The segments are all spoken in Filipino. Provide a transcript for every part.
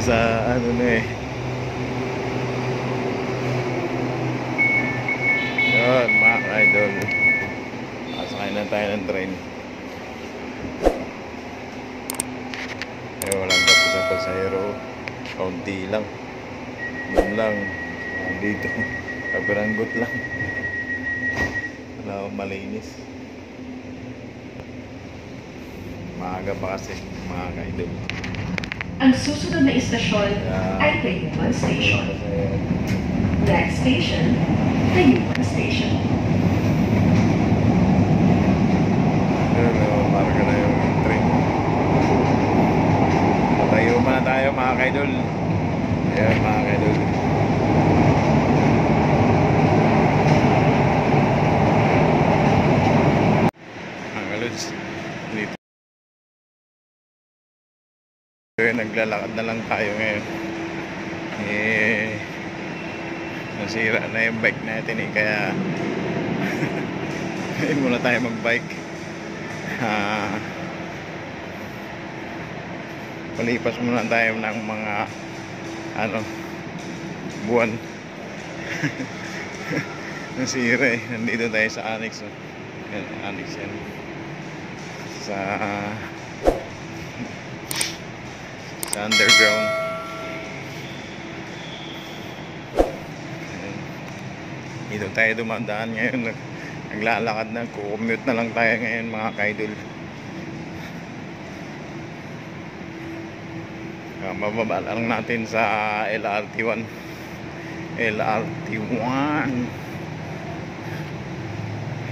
Nasa ano na eh. Yun mga ka-idol, sakay na tayo ng train. Walang tapos sa pasahero, kaunti lang, doon lang dito, kabaranggot lang, wala akong malinis. Maaga pa kasi mga ka-idol. Ang susunod na istasyon ay Tayuman Station. Next station, Tayuman Station. Marga na yung train. Tayuman na tayo mga ka-idol. Ayan mga ka-idol. Ang kalods dito. Naglalakad na lang tayo ngayon. Nasira na yung bike natin eh, kaya ngayon muna tayo mag-bike. Palipas muna tayo ng mga buwan. Nasira eh. Nandito tayo sa Annex. Annex yan. Sa underground. Dito tayo dumadaan ngayon. Naglalakad na, commute na lang tayo ngayon mga ka-idol. Mababa lang natin sa LRT1. LRT1.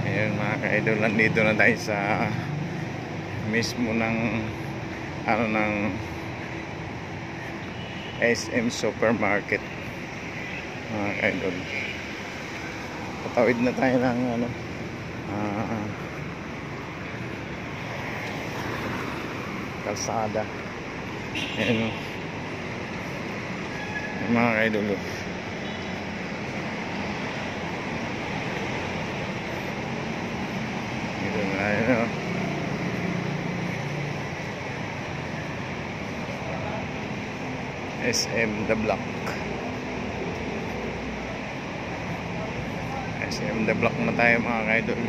Ayun mga ka-idol, nandito na tayo sa mismo ng ng SM Supermarket mga ka-idol. Patawid na tayo ng kalsada. Ayan mga ka-idol. Dito na tayo. SM The Block. SM The Block na tayo mga ka-idol.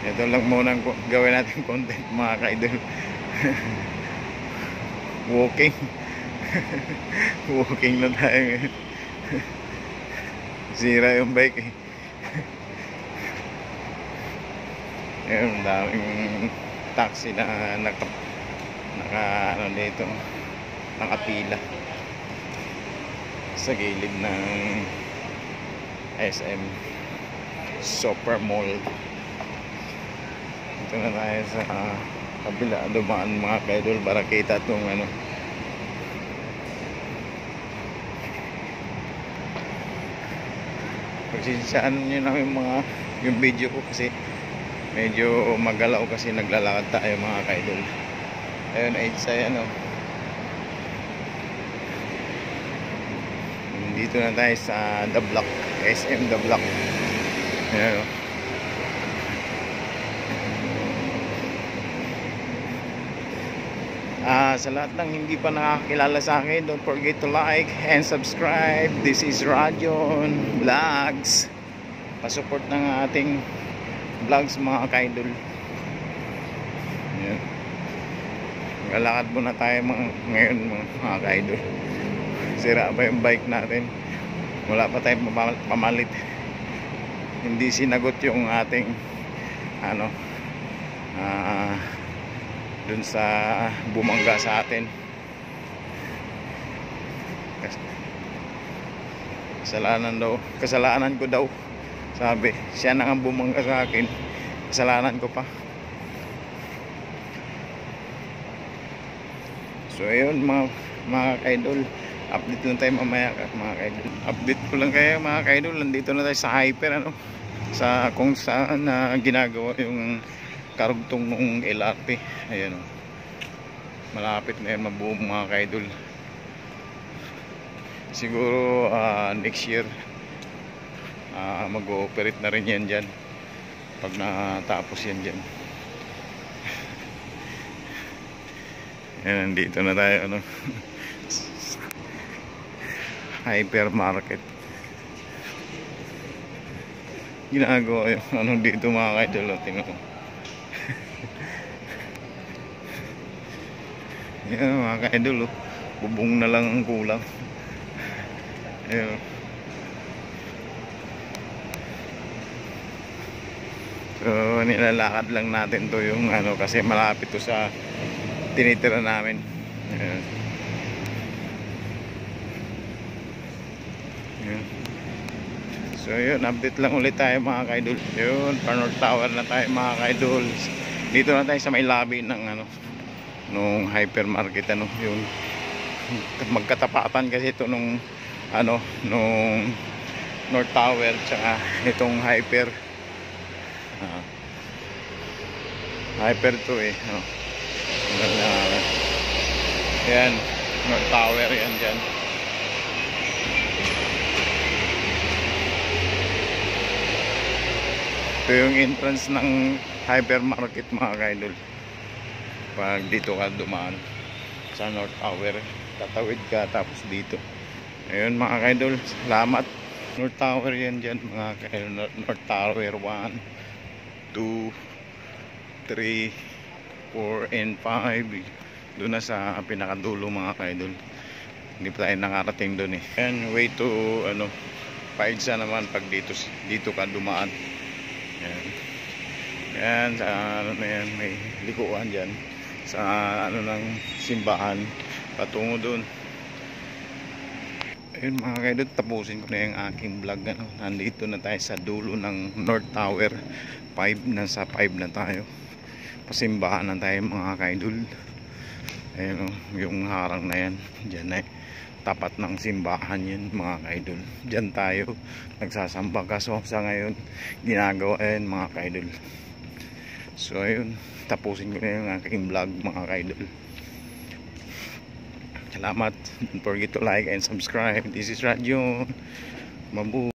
Ito lang muna ang gawin natin content mga ka-idol. Walking. Walking na tayo ngayon. Sira yung bike eh. Ayun, daming taxi na dito, nakapila sa gilid ng SM Super Mall. Ito na tayo sa kabila, dumaan mga ka-idol para kita itong pagsinsaan nyo na yung video ko kasi medyo magalaw kasi naglalakad tayo mga ka-idol. Ayun, sa dito na tayo sa The Block, SM The Block. Ayun, sa lahat ng hindi pa nakakilala sa akin, don't forget to like and subscribe. This is Rajon Vlogs. Pasupport ng ating vlogs mga ka-idol. Ayan. Galakad muna tayo ngayon mga ka-idol. Sira pa yung bike natin. Wala pa tayong pamalit. Hindi sinagot yung ating dun sa bumangga sa atin. Kasalanan ko daw. Sabi, siya na ang bumangga sa akin. Kasalanan ko pa. So ayun mga ka-idol, update lang tayo mamaya mga ka-idol. Update ko lang kayo mga ka-idol. Nandito na tayo sa Hyper sa kung saan ginagawa yung karugtong ng LRT. Ayan malapit na yan mabuo mga ka-idol. Siguro next year mag-ooperate na rin yan dyan pag natapos yan dyan. Ayan, nandito na tayo, ano, hypermarket. Ginagawa yung ano dito mga ka-idol, tingnan mo. Ayan mga ka-idol, bubong na lang ang kulang. Ayan. So nilalakad lang natin to yung ano, kasi malapit to sa tinitira namin. Ayan. Ayan. So yun, update lang ulit tayo mga ka-idol. Yun, North Tower na tayo mga ka-idol. Dito na tayo sa may lobby ng ano, nung hypermarket, ano, yung magkatapatan kasi ito nung ano, nung North Tower tsaka itong hyper. Hyper to eh, no? Yan, North Tower yan dyan. Ito yung entrance ng hypermarket mga ka-idol. Pag dito ka dumaan sa North Tower, tatawid ka tapos dito. Ayun mga ka-idol, salamat. North Tower yan dyan mga ka-idol. North Tower 1, 2, 3, 4, and 5. Doon na sa pinakadulo mga ka-idol. Hindi pa tayo nakarating doon eh. Ayan, way to ano, paigsa naman pag dito ka dumaan. Ayan. Ayan, sa ano na yan, may likuan dyan sa ano ng simbahan patungo doon. Ayun mga kaidol, tapusin ko na yung aking vlog, ano. Nandito na tayo sa dulo ng North Tower 5, nasa 5 na tayo, pasimbahan na tayo mga kaidol. Ayun, yung harang na yan dyan ay tapat ng simbahan yun mga kaidol. Dyan tayo nagsasamba, kaso sa ngayon ginagawa yan mga kaidol. So ayun, tapusin ko na yung aking vlog mga kaidol. Salamat. Don't forget to like and subscribe. This is Radyo Mabu.